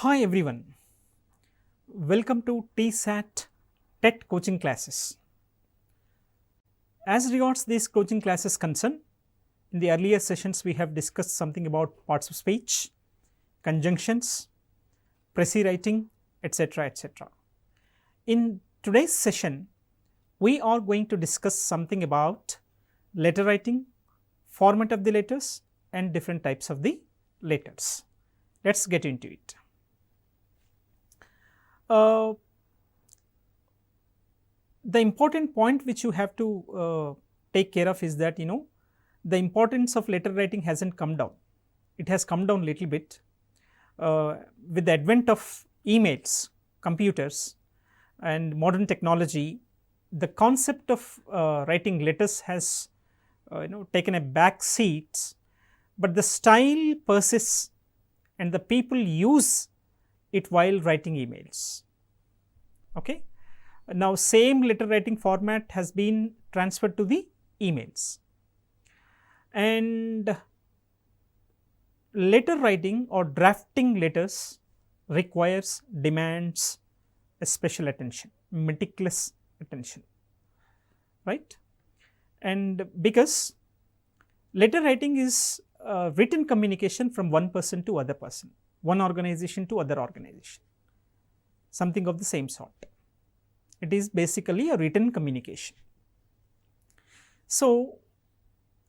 Hi everyone, welcome to TSAT TET coaching classes. As regards these coaching classes concern, in the earlier sessions we have discussed something about parts of speech, conjunctions, précis writing, etc. etc. In today's session, we are going to discuss something about letter writing, format of the letters and different types of the letters. Let us get into it. The important point which you have to take care of is that the importance of letter writing has not come down. It has come down little bit with the advent of emails, computers and modern technology. The concept of writing letters has taken a back seat, but the style persists and the people use it while writing emails. Okay. Now, same letter writing format has been transferred to the emails, and letter writing or drafting letters demands a special attention, meticulous attention, right. And because letter writing is written communication from one person to other person, one organization to other organization, something of the same sort. It is basically a written communication. So,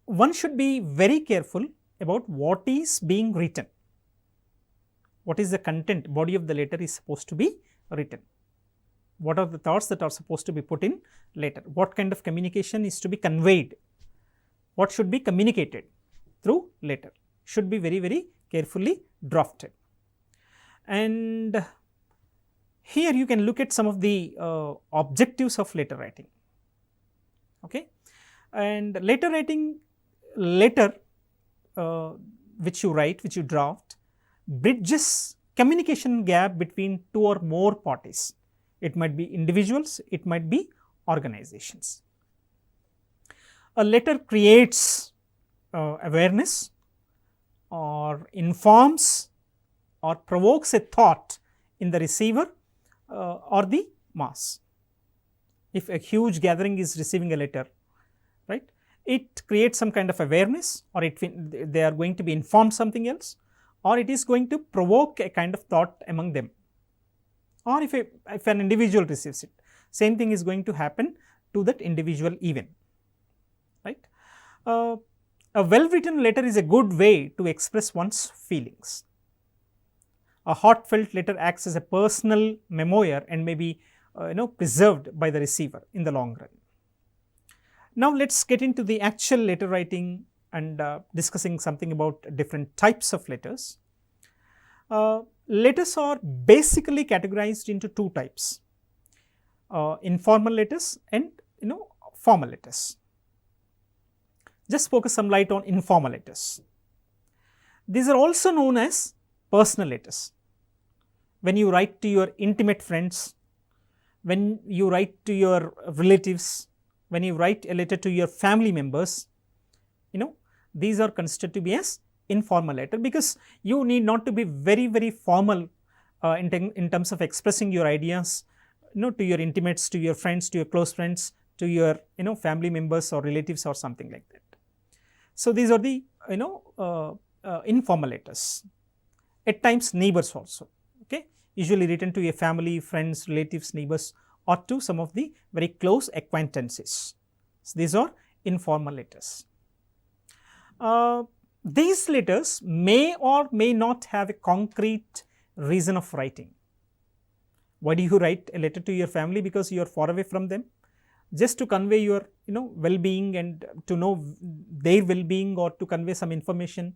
one should be very careful about what is being written, what is the content, body of the letter is supposed to be written, what are the thoughts that are supposed to be put in letter, what kind of communication is to be conveyed, what should be communicated through letter, should be very carefully drafted. And here you can look at some of the objectives of letter writing. Okay. And letter writing, which you write, which you draft, bridges communication gap between two or more parties. It might be individuals, it might be organizations. A letter creates awareness or informs or provokes a thought in the receiver or the mass. If a huge gathering is receiving a letter, right, it creates some kind of awareness, or they are going to be informed something else, or it is going to provoke a kind of thought among them. Or if an individual receives it, same thing is going to happen to that individual even, right. A well written letter is a good way to express one's feelings. A heartfelt letter acts as a personal memoir and may be preserved by the receiver in the long run. Now, let us get into the actual letter writing and discussing something about different types of letters. Letters are basically categorized into two types, informal letters and formal letters. Just focus some light on informal letters. These are also known as personal letters. When you write to your intimate friends, when you write to your relatives, when you write a letter to your family members, these are considered to be as informal letter, because you need not to be very formal in terms of expressing your ideas to your intimates, to your friends, to your close friends, to your family members or relatives or something like that. So, these are the informal letters. At times neighbors also, okay, usually written to a family, friends, relatives, neighbors, or to some of the very close acquaintances. So, these are informal letters. These letters may or may not have a concrete reason of writing. Why do you write a letter to your family? Because you are far away from them, just to convey your well-being and to know their well-being, or to convey some information,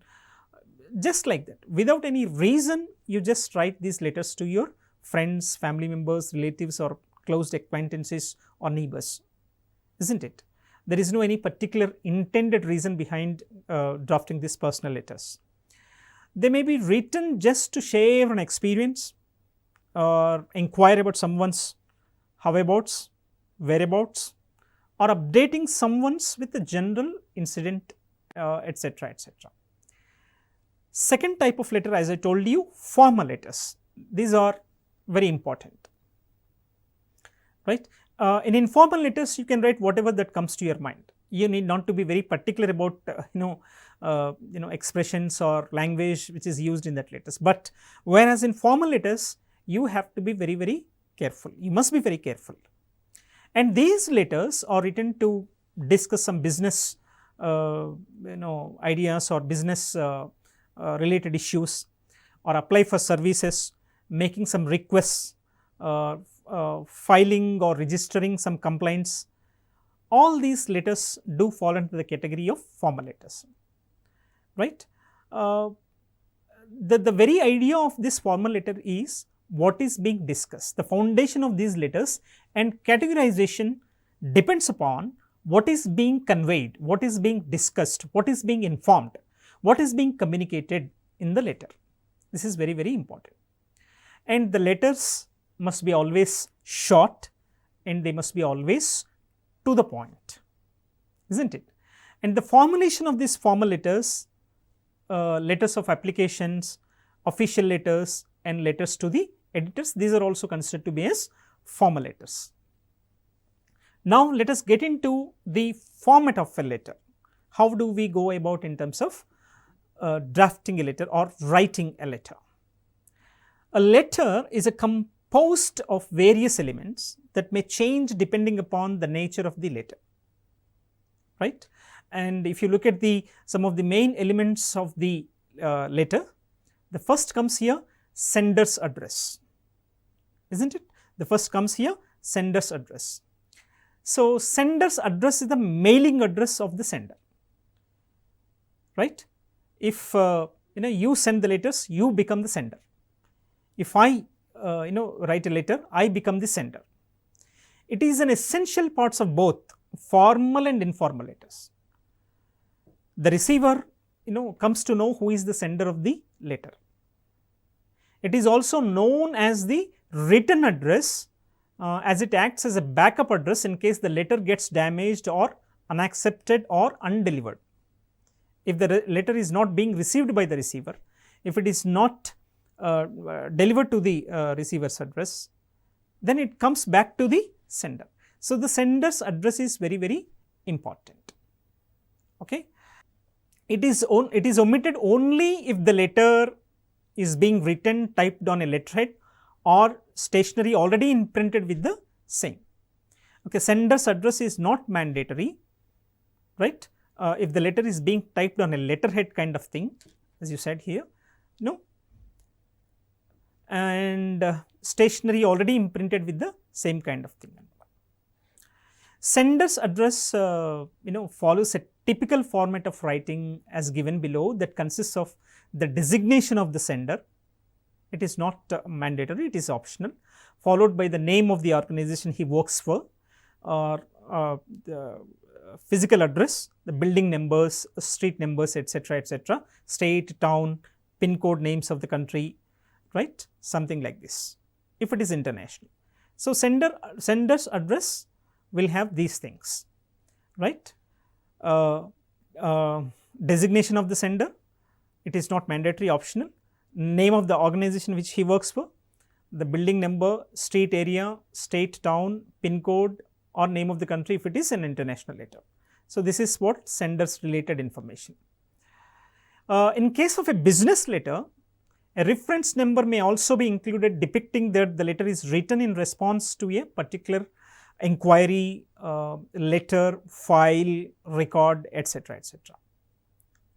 just like that. Without any reason, you just write these letters to your friends, family members, relatives, or close acquaintances or neighbors, isn't it? There is no any particular intended reason behind drafting these personal letters. They may be written just to share an experience or inquire about someone's whereabouts, or updating someone's with a general incident, etc. etc. Second type of letter, as I told you, formal letters. these are very important, right. In informal letters you can write whatever that comes to your mind. You need not to be very particular about expressions or language which is used in that letters, but whereas in formal letters you have to be very, very careful, you must be very careful. And these letters are written to discuss some business ideas or business related issues, or apply for services, making some requests, filing or registering some complaints. All these letters do fall into the category of formal letters, right. The very idea of this formal letter is what is being discussed. The foundation of these letters and categorization depends upon what is being conveyed, what is being discussed, what is being informed, what is being communicated in the letter. This is very, very important. And the letters must be always short and they must be always to the point, isn't it? And the formulation of these formal letters, letters of applications, official letters and letters to the editors, these are also considered to be as formal letters. Now let us get into the format of a letter. How do we go about in terms of drafting a letter or writing a letter? A letter is a composed of various elements that may change depending upon the nature of the letter, right. And if you look at some of the main elements of the letter, the first comes here, sender's address, isn't it? The first comes here, sender's address. So sender's address is the mailing address of the sender, right. If you send the letters, you become the sender. If I write a letter, I become the sender. It is an essential parts of both formal and informal letters. The receiver comes to know who is the sender of the letter. It is also known as the written address, as it acts as a backup address in case the letter gets damaged or unaccepted or undelivered. If the letter is not being received by the receiver, if it is not delivered to the receiver's address, then it comes back to the sender. So the sender's address is very, very important. Okay. It is omitted only if the letter is being written, typed on a letterhead or stationery already imprinted with the same. Okay, sender's address is not mandatory, right. If the letter is being typed on a letterhead kind of thing, as you said here, and stationery already imprinted with the same kind of thing. Sender's address follows a typical format of writing as given below, that consists of the designation of the sender. It is not mandatory, it is optional, followed by the name of the organization he works for, or the physical address, the building numbers, street numbers, etc., etc., state, town, pin code, names of the country, right, something like this, if it is international. So sender's address will have these things, right. Designation of the sender, it is not mandatory, optional. Name of the organization which he works for, the building number, street area, state, town, pin code, or name of the country if it is an international letter. So this is what sender's related information. In case of a business letter, a reference number may also be included depicting that the letter is written in response to a particular inquiry, letter, file, record, etc., etc.,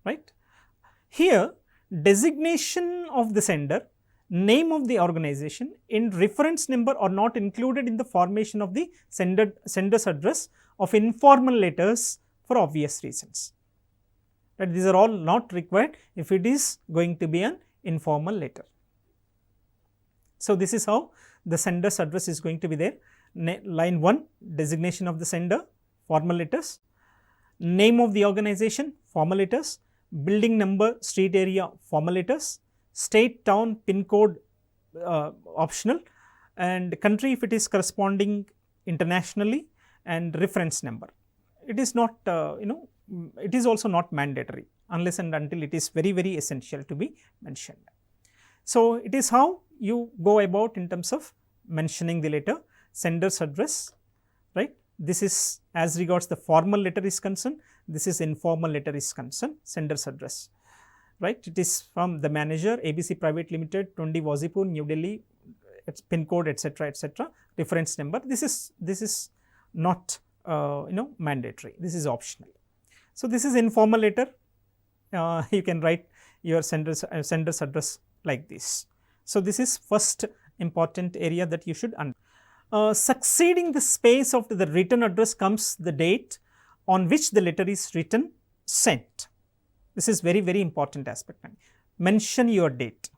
right. Here designation of the sender, name of the organization and reference number are not included in the formation of the sender's address of informal letters for obvious reasons. Right? These are all not required if it is going to be an informal letter. So this is how the sender's address is going to be there. Line 1, designation of the sender, formal letters, name of the organization, formal letters, building number, street area, formal letters, state, town, pin code, optional, and country if it is corresponding internationally, and reference number. It is not, it is also not mandatory unless and until it is very, very essential to be mentioned. So it is how you go about in terms of mentioning the letter, sender's address, right. This is as regards the formal letter is concerned, this is informal letter is concerned, sender's address, right. It is from the manager, ABC Private Limited, 20 Wazipur, New Delhi, its pin code, etc., etc., reference number. This is not mandatory, this is optional. So, this is informal letter, you can write your sender's address like this. So, this is first important area that you should understand. Succeeding the space of the written address comes the date on which the letter is written, sent. This is very, very important aspect. Mention your date.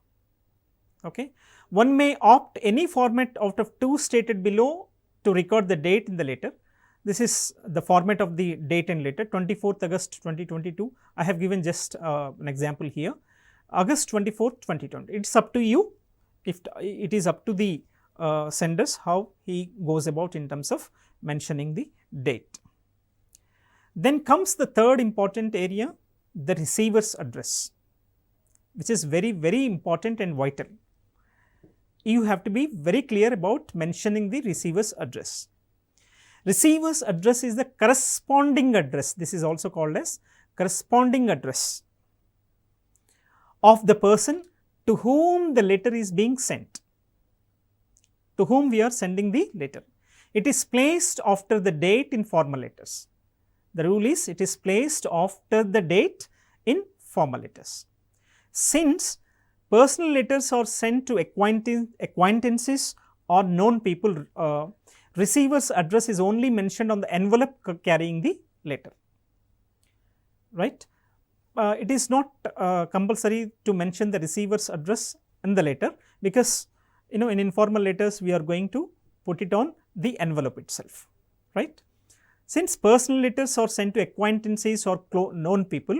Okay. One may opt any format out of two stated below to record the date in the letter. This is the format of the date and letter, 24th August 2022. I have given just an example here, August 24th, 2020. It is up to you, if it is up to the senders how he goes about in terms of mentioning the date. Then comes the third important area, the receiver's address, which is very, very important and vital. You have to be very clear about mentioning the receiver's address. Receiver's address is the corresponding address. This is also called as corresponding address of the person to whom the letter is being sent, to whom we are sending the letter. It is placed after the date in formal letters. The rule is it is placed after the date in formal letters. Since personal letters are sent to acquaintances or known people, receiver's address is only mentioned on the envelope carrying the letter, right. It is not compulsory to mention the receiver's address in the letter, because in informal letters we are going to put it on the envelope itself, right. Since personal letters are sent to acquaintances or known people,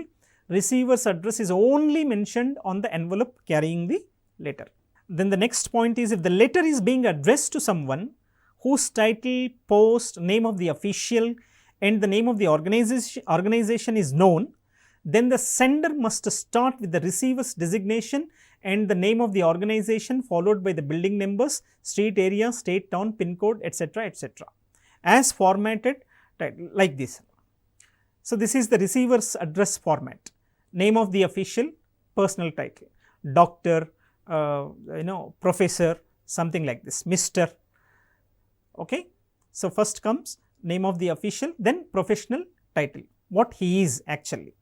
receiver's address is only mentioned on the envelope carrying the letter. Then the next point is, if the letter is being addressed to someone whose title, post, name of the official and the name of the organization is known, then the sender must start with the receiver's designation and the name of the organization, followed by the building numbers, street area, state, town, pin code, etc., etc., as formatted like this. So, this is the receiver's address format: name of the official, personal title, doctor, professor, something like this, Mr. Okay. So, first comes name of the official, then professional title, what he is actually,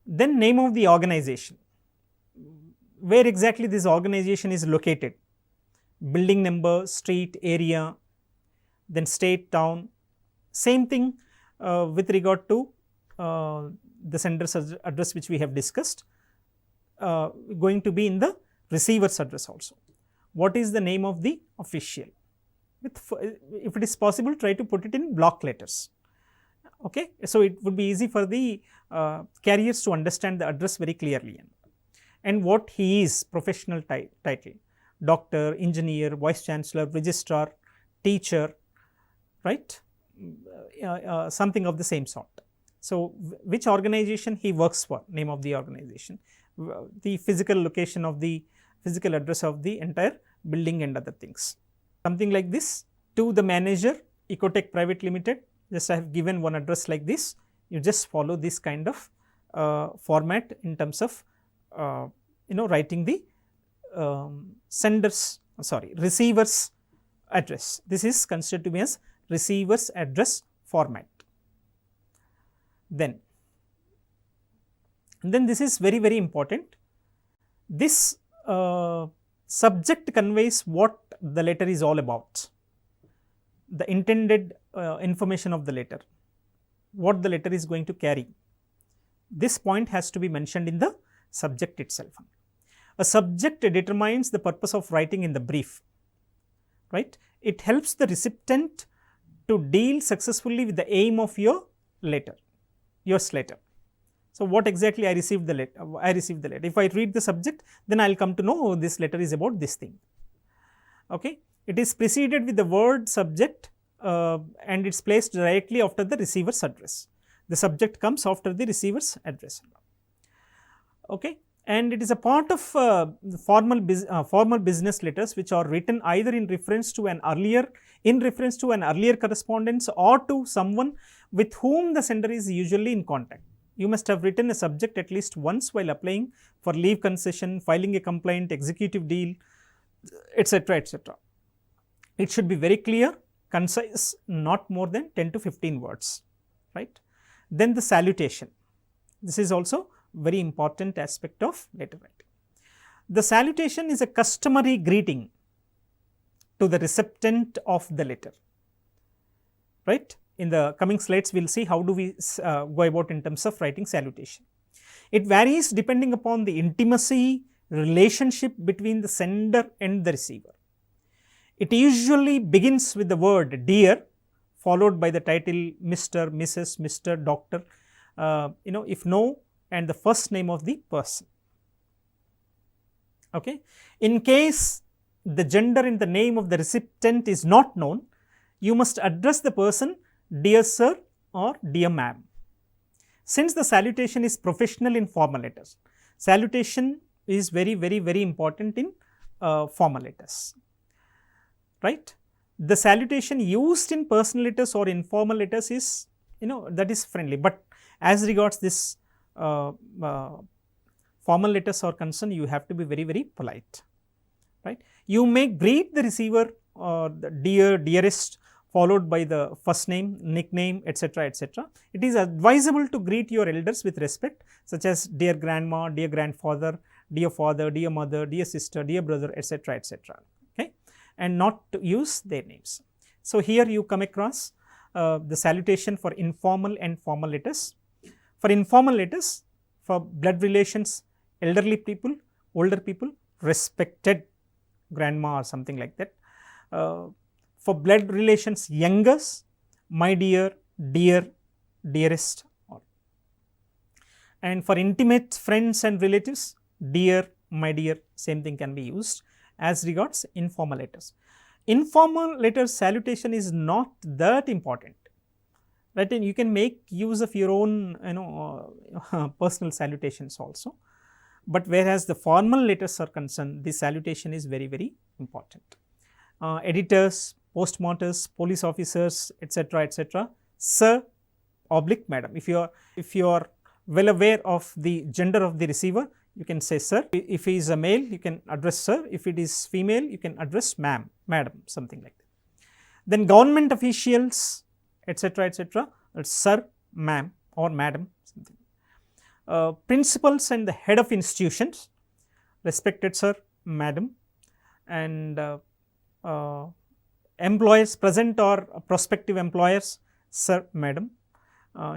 then name of the organization, where exactly this organization is located, building number, street, area, then state, town. Same thing with regard to the sender's address which we have discussed, going to be in the receiver's address also. What is the name of the official? If it is possible, try to put it in block letters. Okay. So, it would be easy for the carriers to understand the address very clearly. And what he is, professional title, doctor, engineer, vice chancellor, registrar, teacher, right, something of the same sort. So, which organization he works for, name of the organization, the physical location of the physical address of the entire building and other things. Something like this. To the manager, Ecotech Private Limited, just I have given one address like this. You just follow this kind of format in terms of writing the receiver's address. This is considered to be as receiver's address format. Then this is very, very important. This subject conveys what the letter is all about, the intended information of the letter, what the letter is going to carry. This point has to be mentioned in the subject itself. A subject determines the purpose of writing in the brief, right. It helps the recipient to deal successfully with the aim of your letter, yours letter. So, what exactly I received the letter? If I read the subject, then I will come to know, oh, this letter is about this thing. Okay. It is preceded with the word subject and it is placed directly after the receiver's address. The subject comes after the receiver's address. Okay. and it is a part of formal business letters which are written either in reference to an earlier correspondence or to someone with whom the sender is usually in contact. You must have written a subject at least once while applying for leave concession, filing a complaint, executive deal, etc., etc. It should be very clear, concise, not more than 10 to 15 words, right. Then the salutation. This is also very important aspect of letter writing. The salutation is a customary greeting to the recipient of the letter, right. In the coming slides, we will see how do we go about in terms of writing salutation. It varies depending upon the intimacy relationship between the sender and the receiver. It usually begins with the word dear, followed by the title Mr., Mrs., Mr., Doctor, if no, and the first name of the person. Okay. In case the gender and the name of the recipient is not known, you must address the person dear sir or dear ma'am. Since the salutation is professional in formal letters, salutation is very important in formal letters, right. The salutation used in personal letters or informal letters is, that is friendly, but as regards this formal letters are concerned, you have to be very polite, right. You may greet the receiver the dear, dearest, followed by the first name, nickname, etc., etc. It is advisable to greet your elders with respect, such as dear grandma, dear grandfather, dear father, dear mother, dear sister, dear brother, etc., etc., okay, and not to use their names. So here you come across the salutation for informal and formal letters. For informal letters, for blood relations, elderly people, older people, respected grandma or something like that. For blood relations, youngest, my dear, dear, dearest, all. And for intimate friends and relatives, dear, my dear, same thing can be used as regards informal letters. Informal letters salutation is not that important, right, and you can make use of your own personal salutations also, but whereas the formal letters are concerned, the salutation is very important. Editors, postmasters, police officers, etc., etc., sir oblique madam. If you are well aware of the gender of the receiver, you can say sir. If he is a male, you can address sir. If it is female, you can address ma'am, madam, something like that. Then government officials, etc., etc., sir, ma'am or madam, something. Principals and the head of institutions, respected sir, madam, and employers, present or prospective employers, sir, madam,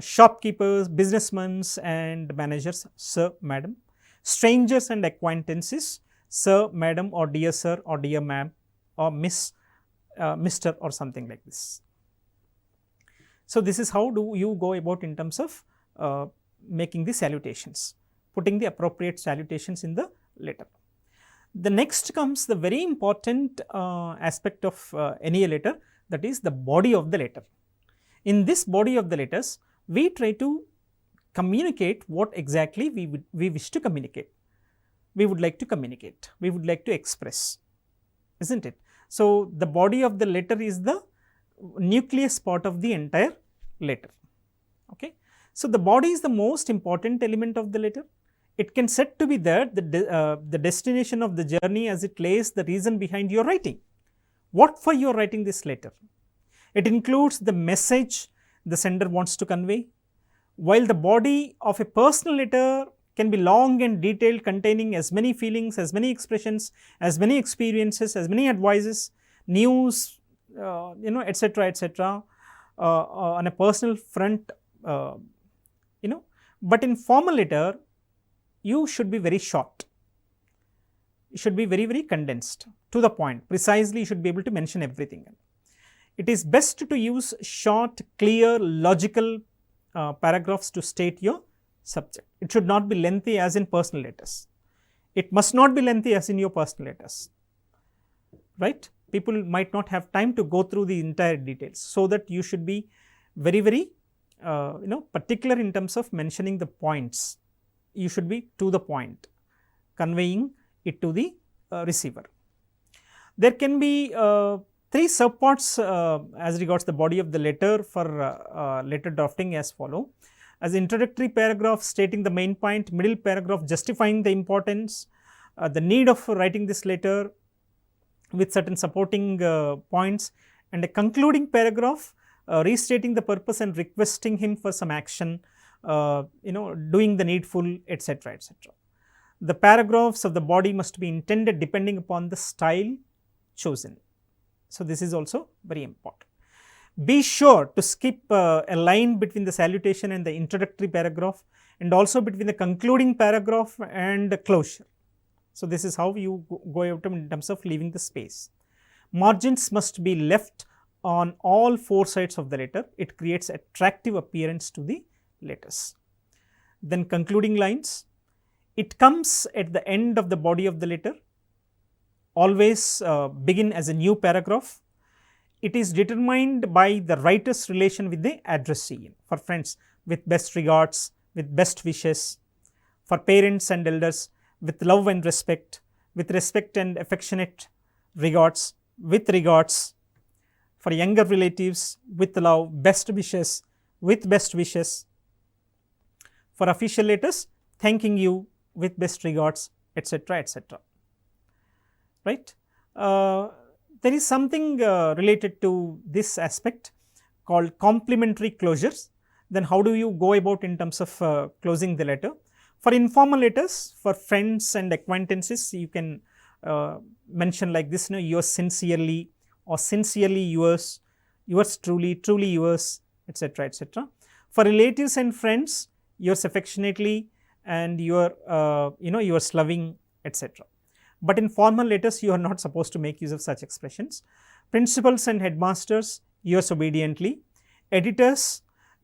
shopkeepers, businessmen and managers, sir, madam, strangers and acquaintances, sir, madam or dear sir or dear ma'am or miss, Mr. or something like this. So this is how do you go about in terms of making the salutations, putting the appropriate salutations in the letter. The next comes the very important aspect of any letter, that is the body of the letter. In this body of the letters, we try to communicate what exactly we wish to communicate, we would like to communicate, we would like to express, isn't it? So the body of the letter is the nucleus part of the entire letter, okay. So the body is the most important element of the letter. It can said to be that the destination of the journey as it lays the reason behind your writing. What for you are writing this letter? It includes the message the sender wants to convey. While the body of a personal letter can be long and detailed, containing as many feelings, as many expressions, as many experiences, as many advices, news, etc., etc., on a personal front, but in formal letter, you should be very short, you should be very condensed, to the point, precisely you should be able to mention everything. It is best to use short, clear, logical paragraphs to state your subject. It should not be lengthy as in personal letters. It must not be lengthy as in your personal letters, right? People might not have time to go through the entire details, so that you should be very particular in terms of mentioning the points. You should be to the point, conveying it to the receiver. There can be 3 subparts as regards the body of the letter for letter drafting as follow: as introductory paragraph stating the main point, middle paragraph justifying the importance, the need of writing this letter with certain supporting points, and a concluding paragraph restating the purpose and requesting him for some action, doing the needful, etc., etc. The paragraphs of the body must be intended depending upon the style chosen. So, this is also very important. Be sure to skip a line between the salutation and the introductory paragraph, and also between the concluding paragraph and the closure. So, this is how you go out in terms of leaving the space. Margins must be left on all 4 sides of the letter. It creates attractive appearance to the letters. Then concluding lines. It comes at the end of the body of the letter. Always begin as a new paragraph. It is determined by the writer's relation with the addressee. For friends, with best regards, with best wishes. For parents and elders, with love and respect, with respect and affectionate regards, with regards. For younger relatives, with love, best wishes, with best wishes. For official letters, thanking you, with best regards, etc., etc. Right. There is something related to this aspect called complementary closures. Then how do you go about in terms of closing the letter? For informal letters, for friends and acquaintances, you can mention like this, yours sincerely, or sincerely yours, yours truly, truly yours, etc., etc. For relatives and friends, yours affectionately, and your yours loving, etc. But in formal letters, you are not supposed to make use of such expressions. Principals and headmasters, yours obediently. Editors,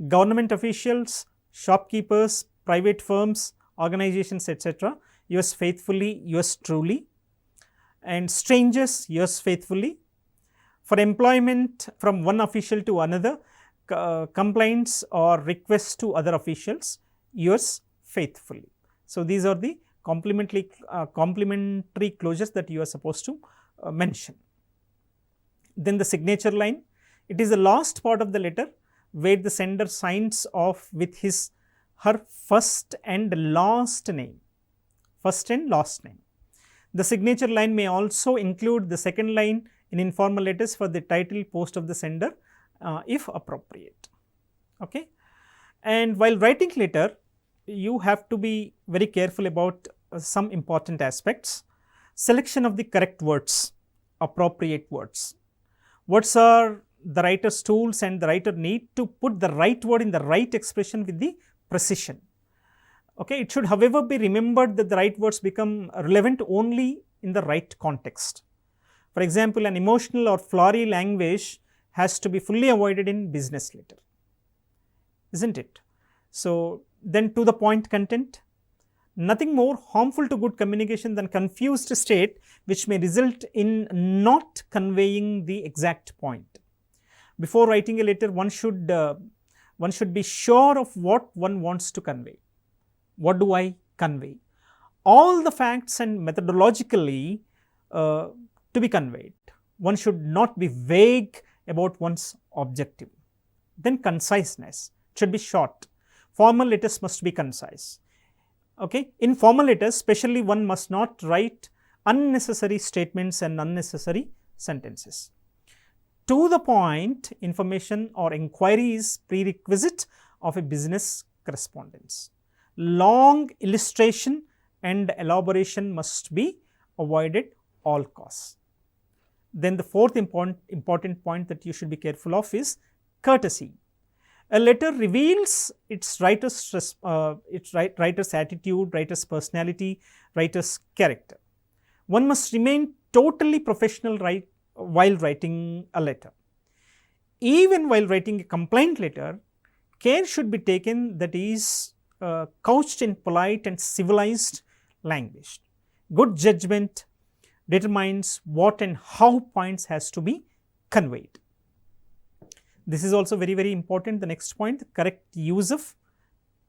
government officials, shopkeepers, private firms, organizations, etc., yours faithfully, yours truly. And strangers, yours faithfully. For employment from one official to another, complaints or requests to other officials, yours faithfully. So, these are the complementary closures that you are supposed to mention. Then the signature line. It is the last part of the letter where the sender signs off with his her first and last name. First and last name. The signature line may also include the second line in informal letters for the title, post of the sender if appropriate. Okay. And while writing letter, you have to be very careful about some important aspects. Selection of the correct words, appropriate words. Words are the writer's tools, and the writer need to put the right word in the right expression with the precision. Okay. It should, however, be remembered that the right words become relevant only in the right context. For example, an emotional or flowery language has to be fully avoided in business letter, isn't it? So, then to the point content. Nothing more harmful to good communication than confused state which may result in not conveying the exact point. Before writing a letter, one should be sure of what one wants to convey. What do I convey? All the facts and methodologically to be conveyed. One should not be vague about one's objective. Then conciseness, it should be short. Formal letters must be concise. Okay. In formal letters, especially, one must not write unnecessary statements and unnecessary sentences. To the point information or inquiry is prerequisite of a business correspondence. Long illustration and elaboration must be avoided all costs. Then the fourth important point that you should be careful of is courtesy. A letter reveals its writer's attitude, writer's personality, writer's character. One must remain totally professional while writing a letter. Even while writing a complaint letter, care should be taken that is couched in polite and civilized language. Good judgment determines what and how points has to be conveyed. This is also very, very important. The next point, the correct use of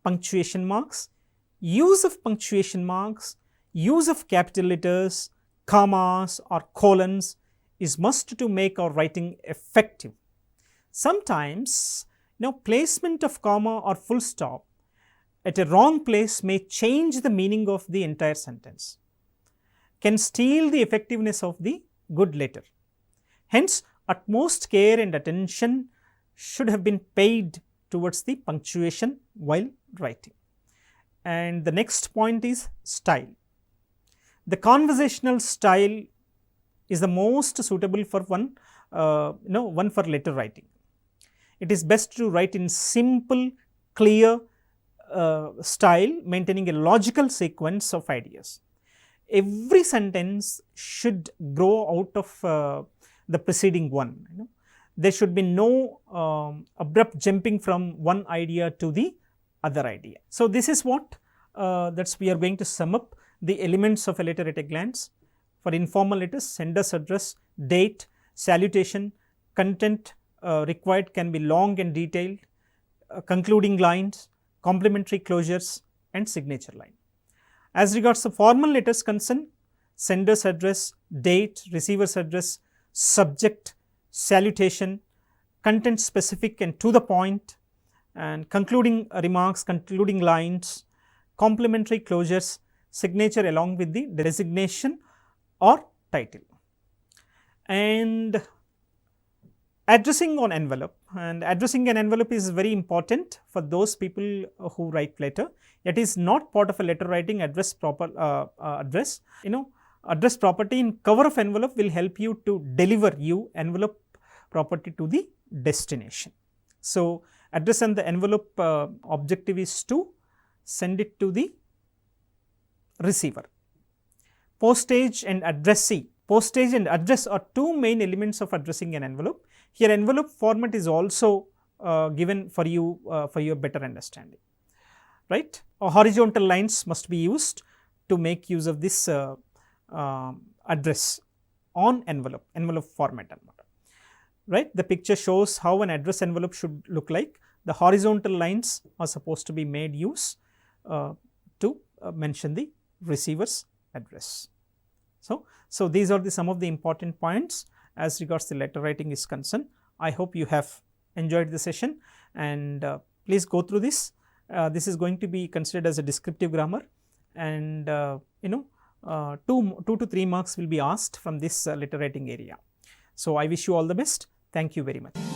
punctuation marks. Use of punctuation marks use of capital letters, commas or colons is must to make our writing effective. Sometimes placement of comma or full stop at a wrong place may change the meaning of the entire sentence, can steal the effectiveness of the good letter. Hence, utmost care and attention should have been paid towards the punctuation while writing. And the next point is style. The conversational style is the most suitable for one for letter writing. It is best to write in simple, clear style, maintaining a logical sequence of ideas. Every sentence should grow out of the preceding one. There should be no abrupt jumping from one idea to the other idea. So, this is what we are going to sum up the elements of a letter at a glance. For informal letters, sender's address, date, salutation, content required can be long and detailed, concluding lines, complementary closures and signature line. As regards the formal letters concerned, sender's address, date, receiver's address, subject, salutation, content specific and to the point, and concluding remarks, concluding lines, complementary closures, signature along with the designation or title. And addressing on envelope, and addressing an envelope is very important for those people who write letter. It is not part of a letter writing. Address address property in cover of envelope will help you to deliver envelope property to the destination. So, address and the envelope objective is to send it to the receiver. Postage and addressee. Postage and address are two main elements of addressing an envelope. Here envelope format is also given for you for your better understanding, right. Horizontal lines must be used to make use of this address on envelope format, right. The picture shows how an address envelope should look like. The horizontal lines are supposed to be made use to mention the receiver's address. So these are some of the important points as regards the letter writing is concerned. I hope you have enjoyed the session, and please go through this. This is going to be considered as a descriptive grammar, and 2 to 3 marks will be asked from this letter writing area. So I wish you all the best. Thank you very much.